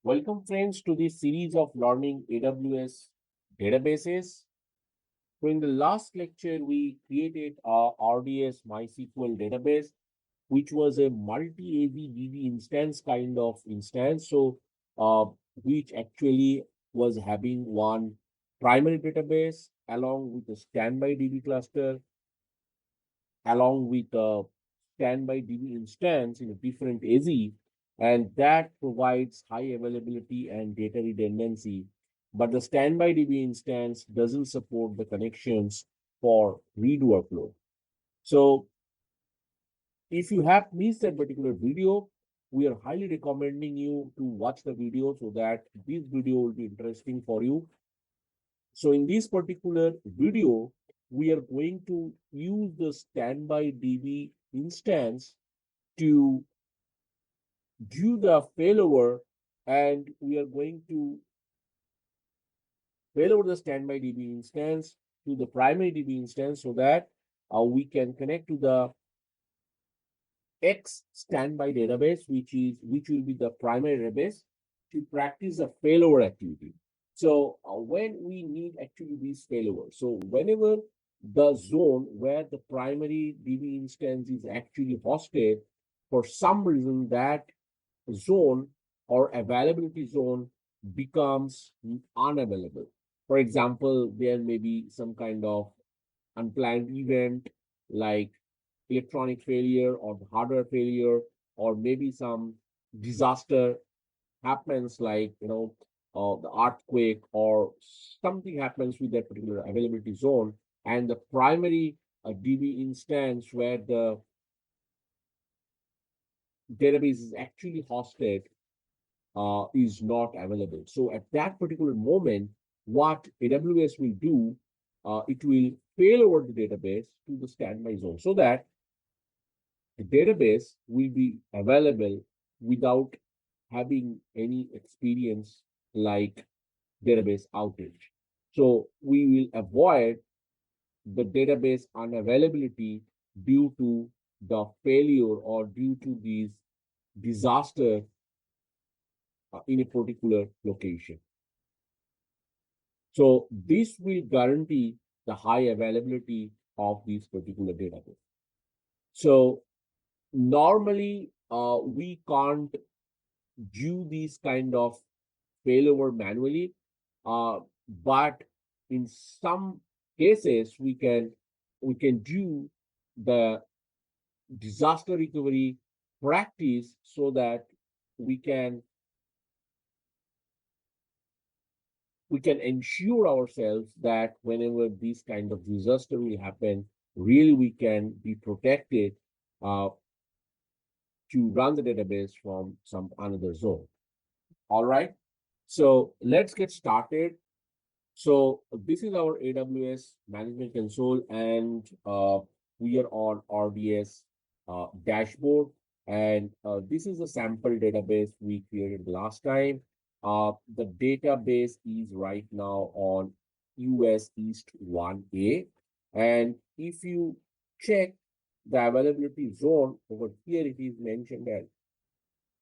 Welcome friends to this series of learning AWS databases. So in the last lecture, we created a RDS MySQL database, which was a multi-AV DB instance kind of instance. Which actually was having one primary database along with a standby DB cluster, along with a standby DB instance in a different AZ, and that provides high availability and data redundancy. But the standby DB instance doesn't support the connections for read workload. So if you have missed that particular video, we are highly recommending you to watch the video so that this video will be interesting for you. So in this particular video, we are going to use the standby DB instance to do the failover, and we are going to failover the standby DB instance to the primary DB instance so that we can connect to the X standby database, which will be the primary database, to practice the failover activity. So when we need actually this failover, so whenever the zone where the primary DB instance is actually hosted, for some reason that zone or availability zone becomes unavailable. For example, there may be some kind of unplanned event like electronic failure or the hardware failure, or maybe some disaster happens like the earthquake or something happens with that particular availability zone, and the primary DB instance where the database is actually hosted is not available. So at that particular moment, what AWS will do, it will fail over the database to the standby zone so that the database will be available without having any experience like database outage. So we will avoid the database unavailability due to the failure or due to these disaster in a particular location. So this will guarantee the high availability of this particular database. So normally we can't do these kind of failover manually, but in some cases we can do the disaster recovery practice so that we can ensure ourselves that whenever this kind of disaster will happen, really we can be protected to run the database from some another zone. All right, so let's get started. So this is our AWS Management Console, and we are on RDS dashboard. And this is a sample database we created last time. The database is right now on US East 1A. And if you check the availability zone over here, it is mentioned as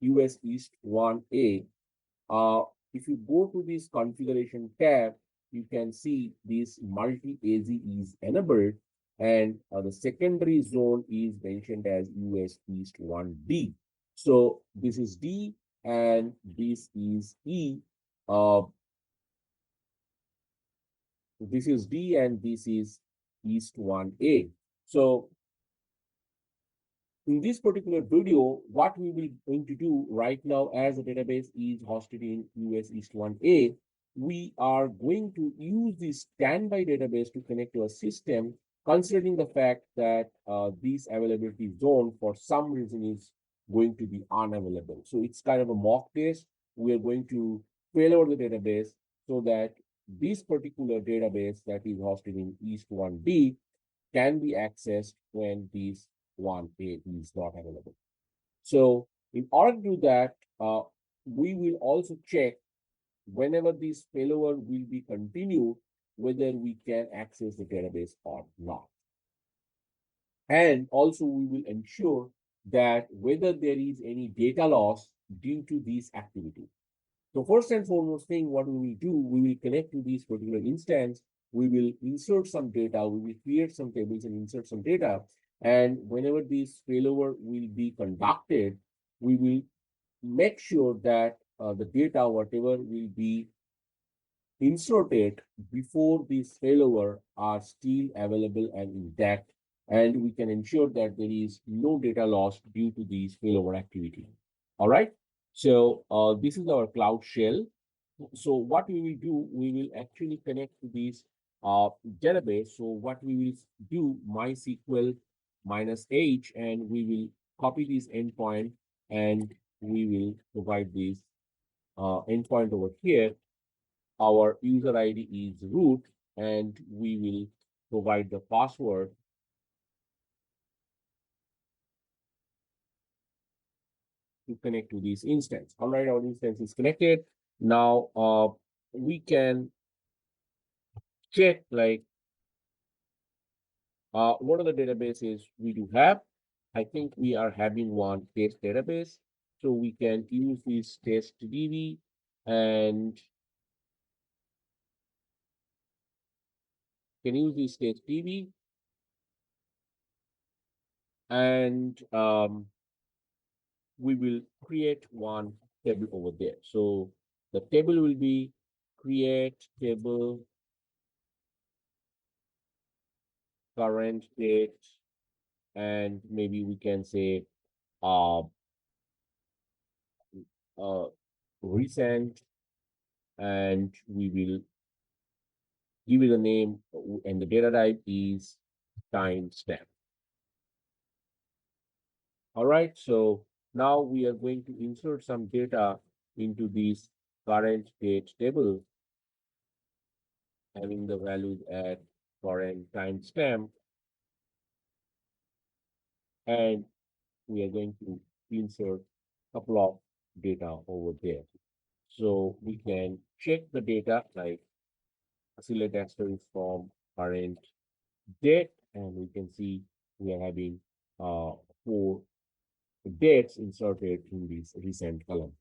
US East 1A. If you go to this configuration tab, you can see this multi-AZ is enabled, and the secondary zone is mentioned as US East 1D. So this is D and this is E. This is D and this is East 1A. So in this particular video, what we will going to do right now, as the database is hosted in US East 1A, we are going to use this standby database to connect to a system, considering the fact that this availability zone for some reason is going to be unavailable. So it's kind of a mock test. We are going to fail over the database so that this particular database that is hosted in East 1D can be accessed when this 1A is not available. So in order to do that, we will also check whenever this failover will be continued, whether we can access the database or not. And also we will ensure that whether there is any data loss due to this activity. So first and foremost thing, what we will do, we will connect to this particular instance. We will insert some data. We will create some tables and insert some data. And whenever this failover will be conducted, we will make sure that the data, whatever will be inserted before this failover, are still available and intact, and we can ensure that there is no data loss due to this failover activity. All right. So this is our cloud shell. So what we will do, we will actually connect to this database. So what we will do, MySQL -h, and we will copy this endpoint, and we will provide this endpoint over here. Our user ID is root, and we will provide the password to connect to this instance. All right, our instance is connected. Now we can check like what are the databases we do have. I think we are having one test database, so we can use this test DB, and can use this test DB, and we will create one table over there. So the table will be create table current date, and maybe we can say uh, uh, recent, and we will give it a name, and the data type is timestamp. All right, so now we are going to insert some data into this current date table, having the values at current timestamp, and we are going to insert a couple of data over there. So we can check the data like select asterisk from current date, and we can see we are having four dates inserted in this recent column.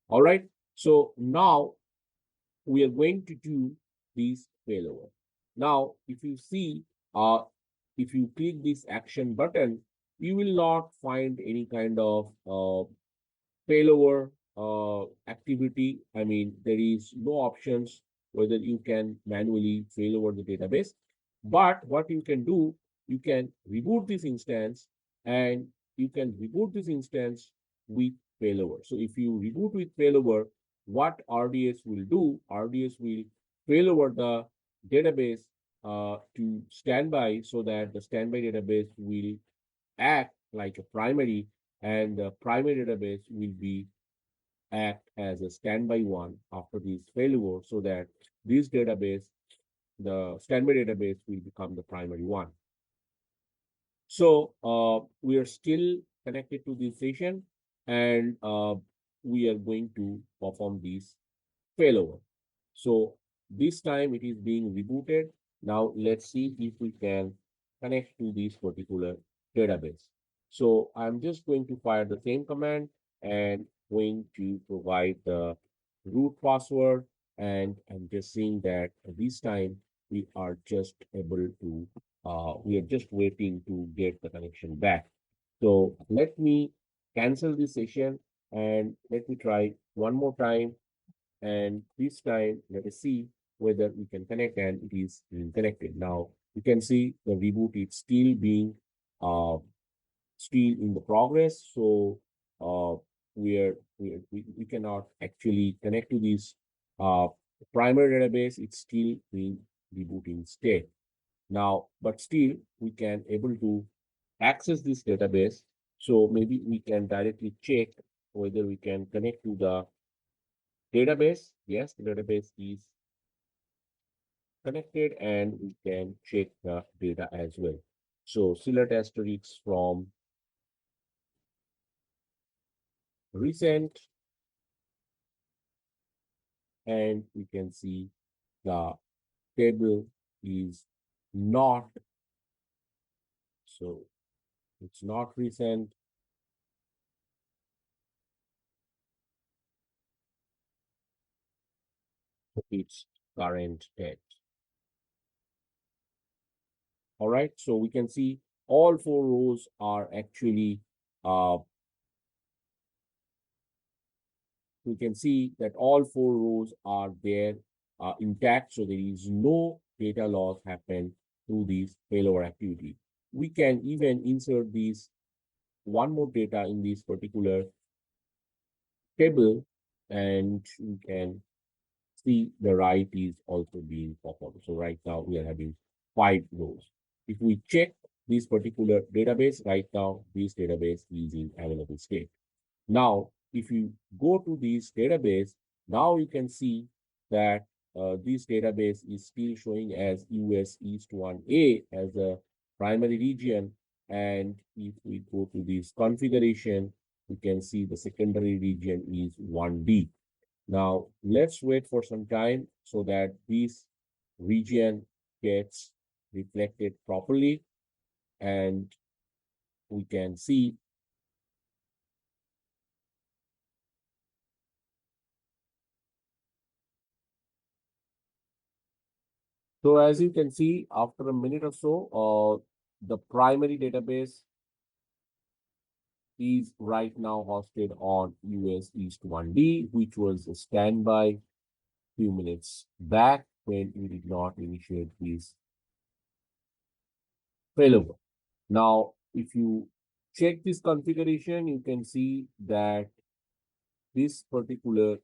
All right. So now we are going to do this failover. Now, if you see, if you click this action button, you will not find any kind of failover activity. I mean, there is no options whether you can manually failover the database. But what you can do, you can reboot this instance, and you can reboot this instance with failover. So if you reboot with failover, what RDS will do, RDS will failover the database to standby, so that the standby database will act like a primary, and the primary database will be act as a standby one after this failover, so that this database, the standby database, will become the primary one. So we are still connected to this session, and we are going to perform this failover. So this time it is being rebooted. Now let's see if we can connect to this particular database. So I'm just going to fire the same command and going to provide the root password. And I'm just seeing that this time we are just able to, we are just waiting to get the connection back. So let me cancel this session, and let me try one more time, and this time let us see whether we can connect, and it is being connected. Now you can see the reboot is still being still in the progress. So we cannot actually connect to this primary database. It's still being rebooting state now, but still we can able to access this database. So maybe we can directly check whether we can connect to the database. Yes, the database is connected, and we can check the data as well. So select asterisks from recent, and we can see the table is not, so it's not recent. its current date. All right, so we can see all four rows are actually, uh, we can see that all four rows are there intact, so there is no data loss happen through this failover activity. We can even insert these one more data in this particular table, and we can see the right is also being performed. So right now we are having 5 rows. If we check this particular database, right now this database is in available state. Now, if you go to this database, now you can see that this database is still showing as US East 1A as a primary region. And if we go to this configuration, we can see the secondary region is 1D. Now, let's wait for some time so that this region gets reflected properly, and we can see. So as you can see, after a minute or so, the primary database is right now hosted on US East 1D, which was a standby few minutes back when we did not initiate this failover. Now, if you check this configuration, you can see that this particular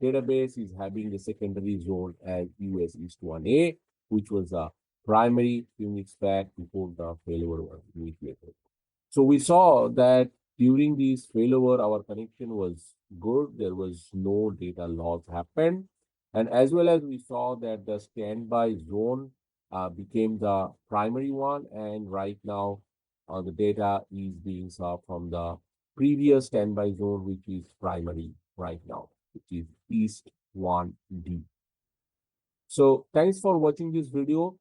database is having the secondary zone as US East 1A, which was a primary few weeks back before the failover was initiated. So we saw that during this failover, our connection was good. There was no data loss happened. And as well as we saw that the standby zone became the primary one. And right now, the data is being served from the previous standby zone, which is primary right now, which is East 1D. So thanks for watching this video.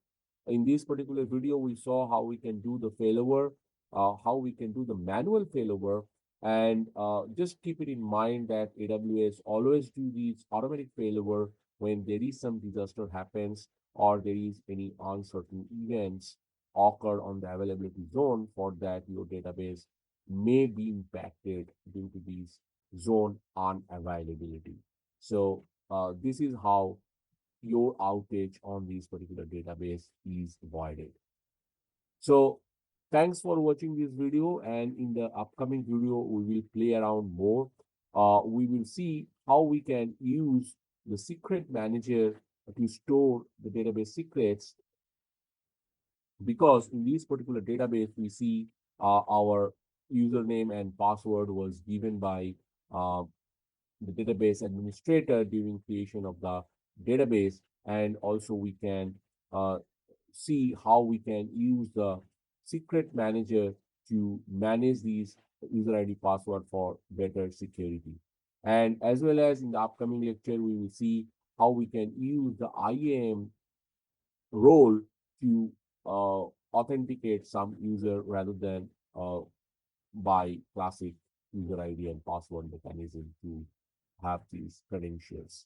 In this particular video, we saw how we can do the failover, how we can do the manual failover, and just keep it in mind that AWS always do these automatic failover when there is some disaster happens or there is any uncertain events occur on the availability zone. For that, your database may be impacted due to these zone unavailability. So this is how your outage on this particular database is avoided. So thanks for watching this video, and in the upcoming video, we will play around more. We will see how we can use the secret manager to store the database secrets, because in this particular database, we see our username and password was given by uh, the database administrator during creation of the database. And also we can see how we can use the secret manager to manage these user ID password for better security. And as well as in the upcoming lecture, we will see how we can use the IAM role to authenticate some user rather than by classic user ID and password mechanism to have these credentials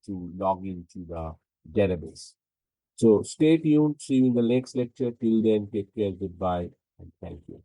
to log into the database. So stay tuned. See you in the next lecture. Till then, take care. Goodbye, and thank you.